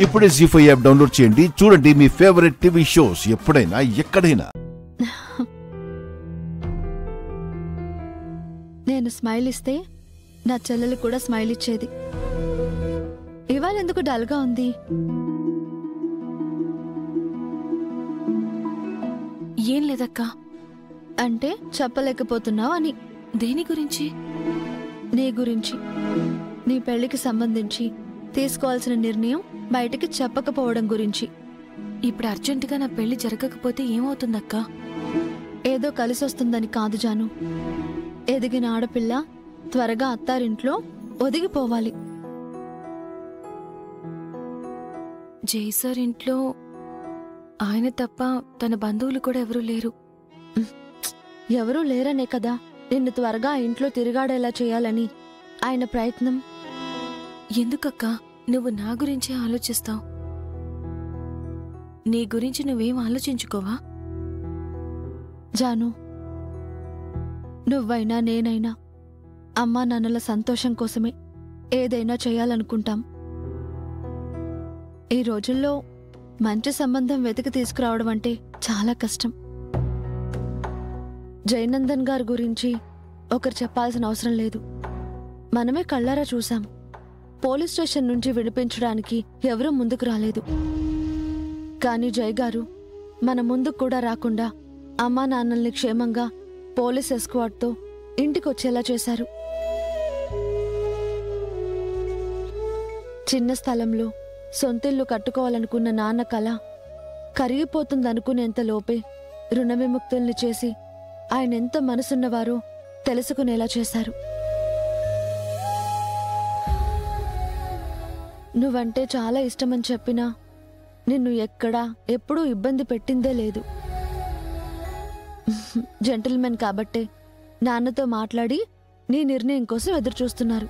ఇప్పుడే జీ5 app download చేయండి. చూడండి మీ ఫేవరెట్ టీవీ షోస్ ఎప్పుడైనా ఎక్కడైనా. నేను స్మైల్ ఇస్తే నా చెల్లెలు కూడా స్మైల్ ఇచ్చేది. ఇవాళ ఎందుకు డల్గా ఉంది? ఏం లేదక్కా. అంటే చెప్పలేకపోతున్నావు అని. దేని గురించి? నీ గురించి. నీ పెళ్లికి సంబంధించి తీసుకోవాల్సిన నిర్ణయం బయటికి చెప్పకపోవడం గురించి. ఇప్పుడు అర్జెంటుగా నా పెళ్లి జరగకపోతే ఏమవుతుందక్కా? ఏదో కలిసొస్తుందని కాదు జాను. ఎదిగిన ఆడపిల్ల త్వరగా అత్తారింట్లో ఒదిగిపోవాలి. జై సార్ ఇంట్లో ఆయన తప్ప తన బంధువులు కూడా ఎవరూ లేరు. ఎవరూ లేరనే కదా నిన్ను త్వరగా ఇంట్లో తిరిగాడేలా చేయాలని ఆయన ప్రయత్నం. ఎందుకక్కా నువ్వు నా గురించే ఆలోచిస్తావు? నీ గురించి నువ్వేం ఆలోచించుకోవా? జాను, నువ్వైనా నేనైనా అమ్మా నాన్నల సంతోషం కోసమే ఏదైనా చేయాలనుకుంటాం. ఈ రోజుల్లో మంచి సంబంధం వెతికి తీసుకురావడం అంటే చాలా కష్టం. జయనందన్ గారి గురించి ఒకరు చెప్పాల్సిన అవసరం లేదు. మనమే కళ్ళారా చూశాం. పోలీస్ స్టేషన్ నుంచి విడిపించడానికి ఎవరూ ముందుకు రాలేదు. కానీ జయ్ గారు మన ముందుకు కూడా రాకుండా అమ్మా నాన్నల్ని క్షేమంగా పోలీస్ ఎస్కార్ట్తో ఇంటికొచ్చేలా చేశారు. చిన్న స్థలంలో సొంతిల్లు కట్టుకోవాలనుకున్న నాన్న కళ కరిగిపోతుందనుకునేంత లోపే రుణ విముక్తుల్ని చేసి ఆయనెంత మనసున్నవారో తెలుసుకునేలా చేశారు. నువ్వంటే చాలా ఇష్టమని చెప్పినా నిన్ను ఎక్కడా ఎప్పుడూ ఇబ్బంది పెట్టిందే లేదు. జెంటిల్మెన్ కాబట్టే నాన్నతో మాట్లాడి నీ నిర్ణయం కోసం ఎదురుచూస్తున్నారు.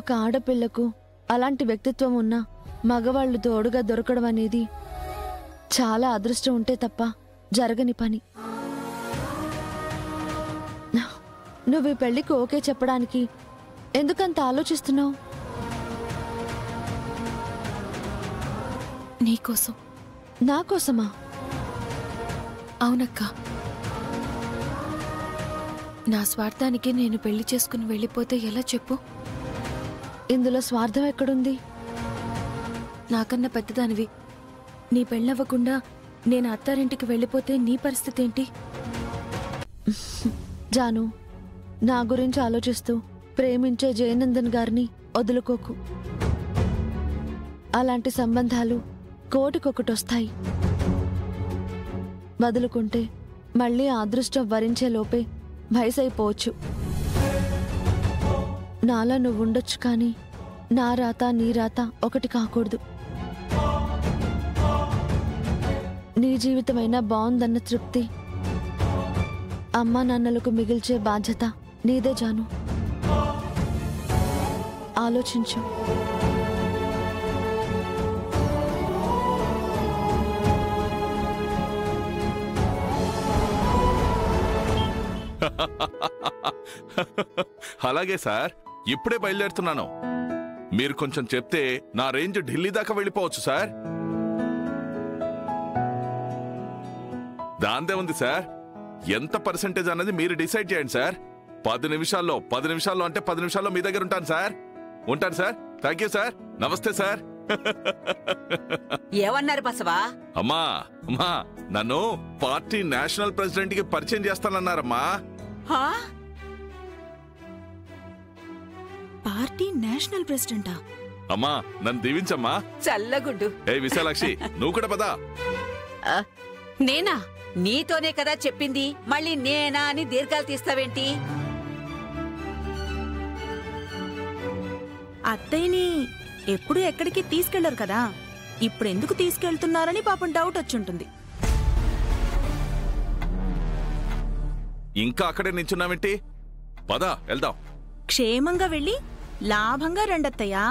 ఒక ఆడపిల్లకు అలాంటి వ్యక్తిత్వం ఉన్న మగవాళ్లు తోడుగా దొరకడం అనేది చాలా అదృష్టం ఉంటే తప్ప జరగని పని. నువ్వు ఈ పెళ్లికి ఓకే చెప్పడానికి ఎందుకంత ఆలోచిస్తున్నావు? నీకోసం. నా కోసమా? అవునక్కా. నా స్వార్థానికి నేను పెళ్లి చేసుకుని వెళ్ళిపోతే ఎలా చెప్పు? ఇందులో స్వార్థం ఎక్కడుంది? నాకన్నా పెద్దదానివి. నీ పెళ్ళవ్వకుండా నేను అత్తారింటికి వెళ్ళిపోతే నీ పరిస్థితి ఏంటి? జాను, నా గురించి ఆలోచిస్తూ ప్రేమించే జయనందన్ గారిని వదులుకోకు. అలాంటి సంబంధాలు కోటికొకటొస్తాయి. వదులుకుంటే మళ్ళీ ఆ అదృష్టం వరించే లోపే వయసైపోవచ్చు. నాలా నువ్వుండొచ్చు కానీ నా రాత నీ రాత ఒకటి కాకూడదు. నీ జీవితమైనా బాగుందన్న తృప్తి అమ్మా నాన్నలకు మిగిల్చే బాధ్యత నీదే జాను. ఆలోచించు. అలాగే సార్, ఇప్పుడే బయలుదేరుతున్నాను. మీరు కొంచెం చెప్తే నా రేంజ్ ఢిల్లీ దాకా వెళ్ళిపోవచ్చు సార్. దాందే ఉంది సార్. ఎంత పర్సెంటేజ్ అన్నది మీరు డిసైడ్ చేయండి సార్. 10 నిమిషాల్లో అంటే 10 నిమిషాల్లో మీ దగ్గర ఉంటాను సార్. ఉంటాను సార్. Thank you sir. నమస్తే సార్. ఏమన్నారు బసవా? అమ్మా నన్ను పార్టీ నేషనల్ ప్రెసిడెంట్ కి పరిచయం చేస్తానన్నారమ్మా. Party national ప్రెసిడెంటా? అమ్మా నన్ను దీవించమ్మా. చల్లగుడ్డు. ఏ విశాలాక్షి, నువ్వు కూడా పదా. నేనా? నీతోనే కదా చెప్పింది, మళ్ళీ నేనా అని దీర్ఘాలు తీస్తావేంటి? అత్తయ్యని ఎప్పుడు ఎక్కడికి తీసుకెళ్లరు కదా, ఇప్పుడు ఎందుకు తీసుకెళ్తున్నారని పాపం డౌట్ వచ్చుంటుంది. ఇంకా అక్కడే నించున్నావేంటి? పదా వెళ్దాం. క్షేమంగా వెళ్ళి లాభంగా రండత్తయ్యా.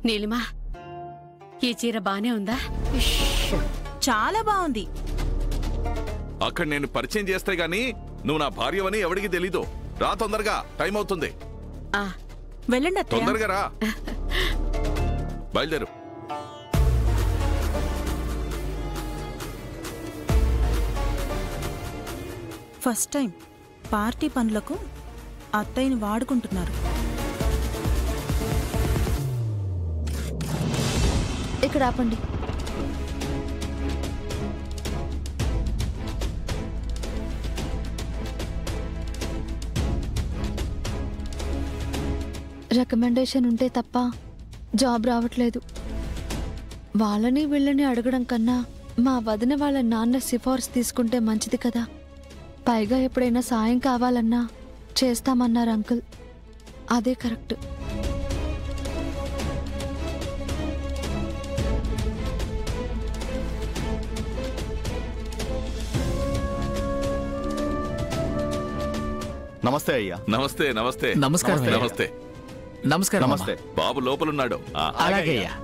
నీలిమా, ఈ చీర బానే ఉందా? చాలా బాగుంది. అక్కడ నేను పరిచయం చేస్తే గాని నువ్వు నా భార్యవని ఎవడికి తెలీదు. రా తొందరగా, టైం అవుతుంది. వెళ్ళండి అత్తయ్య. తొందరగా రా. బయలుదేరు. ఫస్ట్ టైం పార్టీ పనులకు అత్తయ్యని వాడుకుంటున్నారు. ఇక్కడ ఆపండి. రికమెండేషన్ ఉంటే తప్ప జాబ్ రావట్లేదు. వాళ్ళని వీళ్ళని అడగడం కన్నా మా వదిన వాళ్ళ నాన్న సిఫార్సు తీసుకుంటే మంచిది కదా. పైగా ఎప్పుడైనా సాయం కావాలన్నా చేస్తామన్నారు అంకుల్. అదే కరెక్ట్. నమస్తే అయ్యా. నమస్తే. నమస్తే. నమస్కారం. నమస్తే. నమస్కారం. నమస్తే. బాబు లోపలున్నాడు. అలాగే అయ్యా.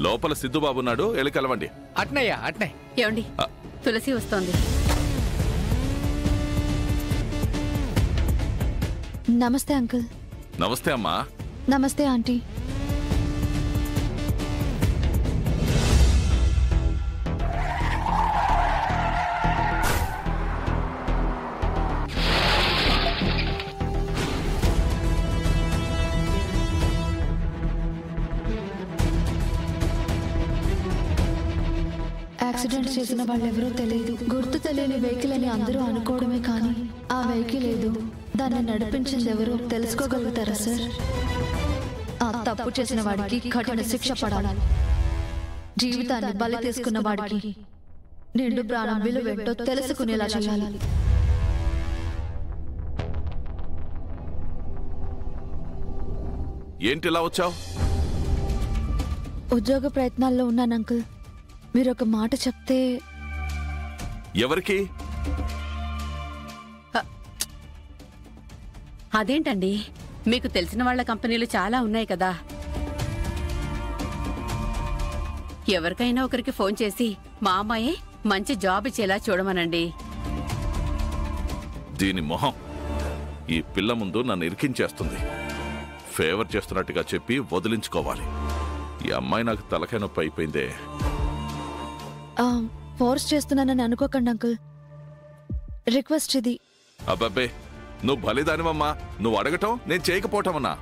లోపల సిద్ధుబాబు ఉన్నాడు, వెళ్ళి కలవండి. అట్నయ్యా అట్నే. ఏమండి, తులసి వస్తోంది. నమస్తే అంకుల్. నమస్తే అమ్మా. నమస్తే ఆంటీ. యాక్సిడెంట్ చేసిన వాళ్ళెవరో తెలియదు. గుర్తు తెలియని వెహికల్ అని అందరూ అనుకోవడమే కానీ ఆ వెహికల్ ఏదో, దాన్ని నడిపించింది ఎవరో తెలుసుకోగలుగుతారా సార్? ఆ తప్పు చేసిన వాడికి కఠిన శిక్ష పడాలి. జీవితాన్ని బలి తీసుకున్న వాడికి నిండు ప్రాణం విలువేంటో తెలుసుకునేలా చేయాలి. ఏంటి ఇలా వచ్చావు? ఉద్యోగ ప్రయత్నాల్లో ఉన్నాను అంకుల్. మీరు ఒక మాట చెప్తే. ఎవరికి? అదేంటండి, మీకు తెలిసిన వాళ్ళ కంపెనీలు చాలా ఉన్నాయి కదా. ఎవరికైనా ఒకరికి ఫోన్ చేసి మా అమ్మాయే మంచి జాబ్ ఇచ్చేలా చూడమనండి. దీని మొహం ఈ పిల్ల ముందు నన్ను ఇరికించేస్తుంది. ఫేవర్ చేస్తున్నట్టుగా చెప్పి వదిలించుకోవాలి. ఈ అమ్మాయి నాకు తలకాయ నొప్పి అయిపోయిందే. ఫోర్స్ చేస్తున్నానని అనుకోకండి అంకుల్. రిక్వెస్ట్ ఇది. అబ్బబ్బే, నువ్వు బలిదానివమ్మా. నువ్వు అడగటం, నేను చేయకపోవటమన్నా.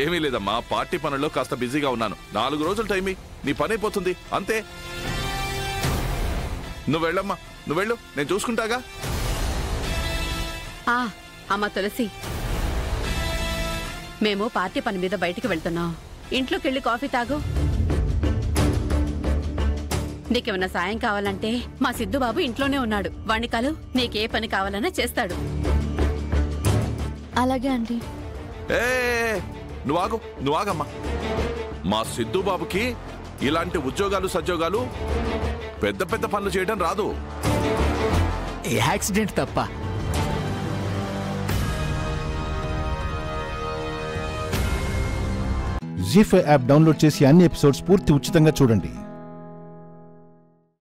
ఏమీ లేదమ్మా, పార్టీ పనుల్లో కాస్త బిజీగా ఉన్నాను. 4 రోజులు టైం నీ పని అయిపోతుంది అంతే. నువ్వు వెళ్ళమ్మా, నువ్వు వెళ్ళు, నేను చూసుకుంటాగా. అమ్మ తులసి, మేము పార్టీ పని మీద బయటికి వెళ్తున్నాం. ఇంట్లోకి వెళ్ళి కాఫీ తాగు. నీకేమన్నా సాయం కావాలంటే మా సిద్ధుబాబు ఇంట్లోనే ఉన్నాడు. వాణ్ణి కలు, నీకే పని కావాలన్నా చేస్తాడు. అలాగే అండి. నువ్వు ఆగమ్మా. మా సిద్ధుబాబుకి ఇలాంటి ఉద్యోగాలు సద్యోగాలు పెద్ద పెద్ద పనులు చేయడం రాదు. యాక్సిడెంట్ తప్ప. జీ5 యాప్ డౌన్లోడ్ చేసి అన్ని ఎపిసోడ్స్ పూర్తి ఉచితంగా చూడండి.